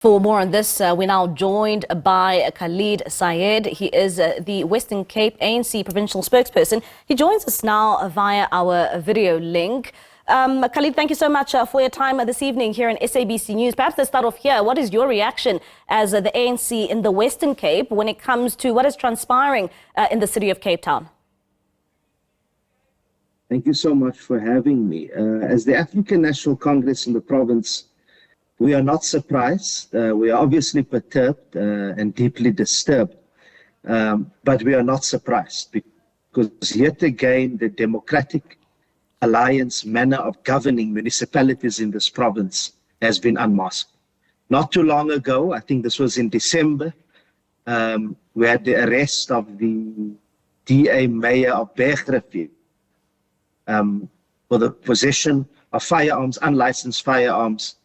For more on this, we're now joined by Khalid Sayed. He is the Western Cape ANC Provincial spokesperson. He joins us now via our video link. Khalid, thank you so much for your time this evening here on SABC News. Perhaps let's start off here. What is your reaction as the ANC in the Western Cape when it comes to what is transpiring in the city of Cape Town? Thank you so much for having me. As the African National Congress in the province, we are not surprised. We are obviously perturbed and deeply disturbed, but we are not surprised because yet again the Democratic Alliance manner of governing municipalities in this province has been unmasked. Not too long ago, I think this was in December, we had the arrest of the DA mayor of Bergrivier for the possession of firearms, unlicensed firearms,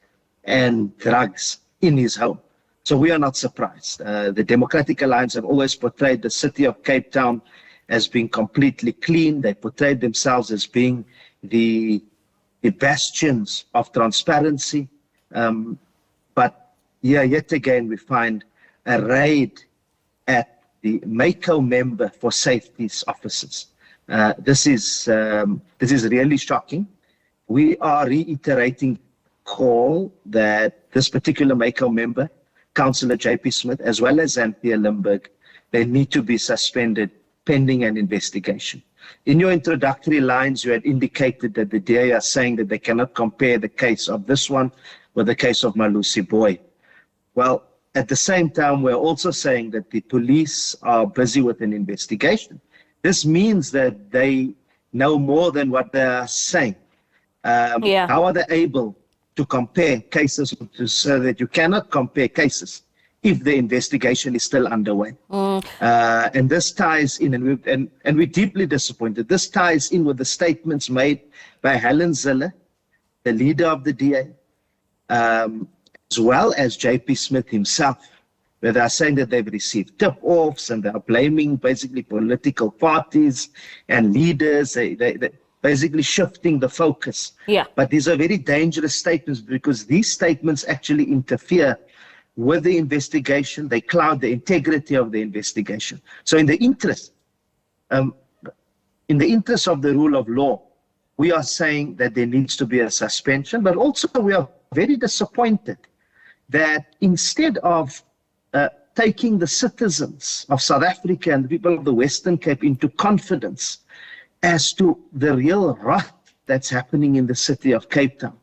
and drugs in his home. So we are not surprised. The Democratic Alliance have always portrayed the city of Cape Town as being completely clean. They portrayed themselves as being the bastions of transparency. But yeah, yet again, we find a raid at the MACO member for safety's offices. This is really shocking. We are reiterating call that this particular MACO member, Councillor J.P. Smith, as well as Anthea Limburg, they need to be suspended pending an investigation. In your introductory lines, you had indicated that the DA are saying that they cannot compare the case of this one with the case of Malusi Boy. Well, at the same time, we're also saying that the police are busy with an investigation. This means that they know more than what they are saying. How are they able to compare cases, so that you cannot compare cases if the investigation is still underway? And this ties in, and we're deeply disappointed. This ties in with the statements made by Helen Zille, the leader of the DA, as well as J.P. Smith himself, where they are saying that they've received tip-offs and they are blaming basically political parties and leaders. They basically shifting the focus. But these are very dangerous statements because these statements actually interfere with the investigation. They cloud the integrity of the investigation. So in the interest of the rule of law, we are saying that there needs to be a suspension, but also we are very disappointed that instead of taking the citizens of South Africa and the people of the Western Cape into confidence as to the real rot that's happening in the city of Cape Town.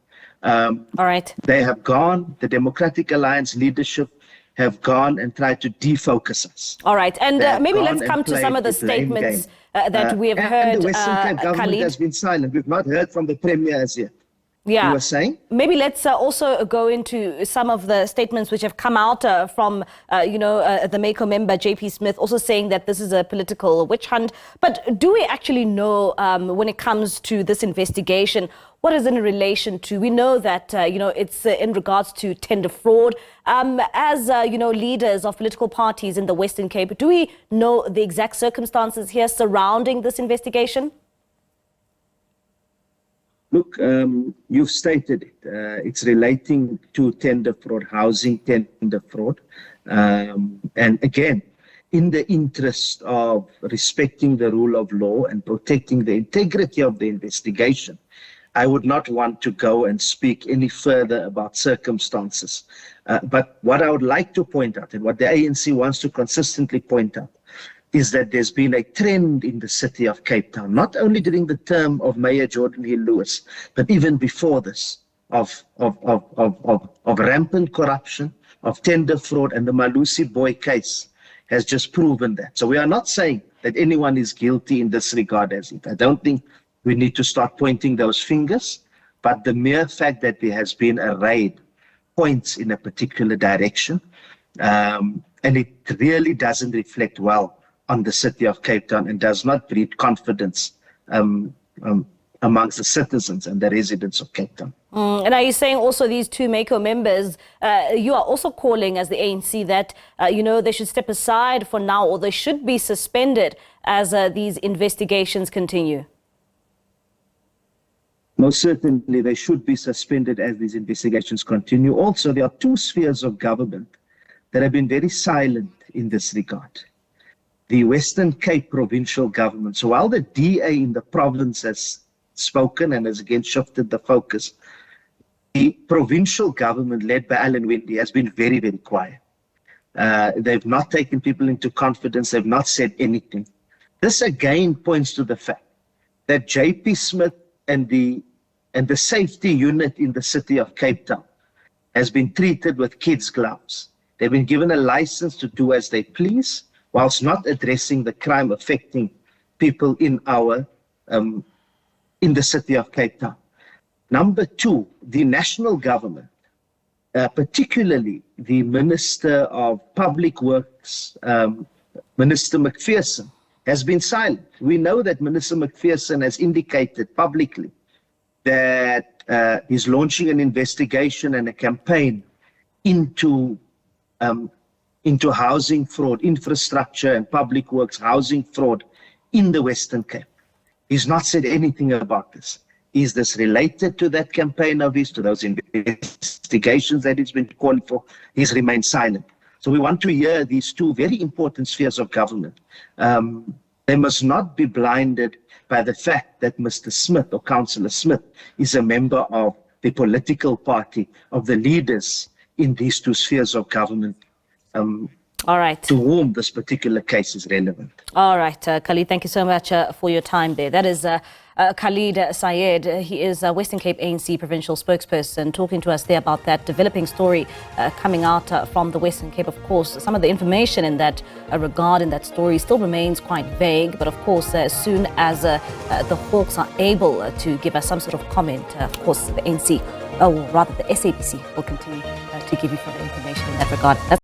They have gone, the Democratic Alliance leadership have gone and tried to defocus us. All right, and maybe let's come to some of the statements that we have heard. And the Western Cape government has been silent. We've not heard from the Premier as yet. You were saying? Maybe let's also go into some of the statements which have come out from, the MACO member, J.P. Smith, also saying that this is a political witch hunt. But do we actually know, when it comes to this investigation, what is in relation to? We know that, it's in regards to tender fraud. As leaders of political parties in the Western Cape, do we know the exact circumstances here surrounding this investigation? Look, you've stated it. It's relating to tender fraud, housing tender fraud. And again, in the interest of respecting the rule of law and protecting the integrity of the investigation, I would not want to go and speak any further about circumstances. But what I would like to point out, and what the ANC wants to consistently point out, is that there's been a trend in the city of Cape Town, not only during the term of Mayor Jordan Hill Lewis, but even before this, of rampant corruption, of tender fraud, and the Malusi Boy case has just proven that. So we are not saying that anyone is guilty in this regard as it. I don't think we need to start pointing those fingers, but the mere fact that there has been a raid points in a particular direction, and it really doesn't reflect well on the city of Cape Town and does not breed confidence amongst the citizens and the residents of Cape Town. And are you saying also these two MACO members, you are also calling as the ANC that, they should step aside for now, or they should be suspended as these investigations continue? most certainly they should be suspended as these investigations continue. Also, there are two spheres of government that have been very silent in this regard. The Western Cape Provincial government. So while the DA in the province has spoken and has again shifted the focus, the provincial government led by Alan Winde has been very, very quiet. They've not taken people into confidence. They've not said anything. This again points to the fact that JP Smith and the safety unit in the city of Cape Town has been treated with kids' gloves. They've been given a license to do as they please, whilst not addressing the crime affecting people in the city of Cape Town. Number two, the national government, particularly the Minister of Public Works, Minister McPherson, has been silent. We know that Minister McPherson has indicated publicly that he's launching an investigation and a campaign into housing fraud, infrastructure and public works, housing fraud in the Western Cape. He's not said anything about this. Is this related to that campaign of his, to those investigations that he's been calling for? He's remained silent. So we want to hear these two very important spheres of government. They must not be blinded by the fact that Mr. Smith or Councillor Smith is a member of the political party of the leaders in these two spheres of government. All right. To whom this particular case is relevant. All right, Khalid, thank you so much for your time there. That is Khalid Sayed. He is Western Cape ANC Provincial spokesperson, talking to us there about that developing story coming out from the Western Cape. Of course, some of the information in that regard in that story still remains quite vague. But of course, as soon as the Hawks are able to give us some sort of comment, of course, the ANC, or rather the SABC, will continue to give you further information in that regard. That's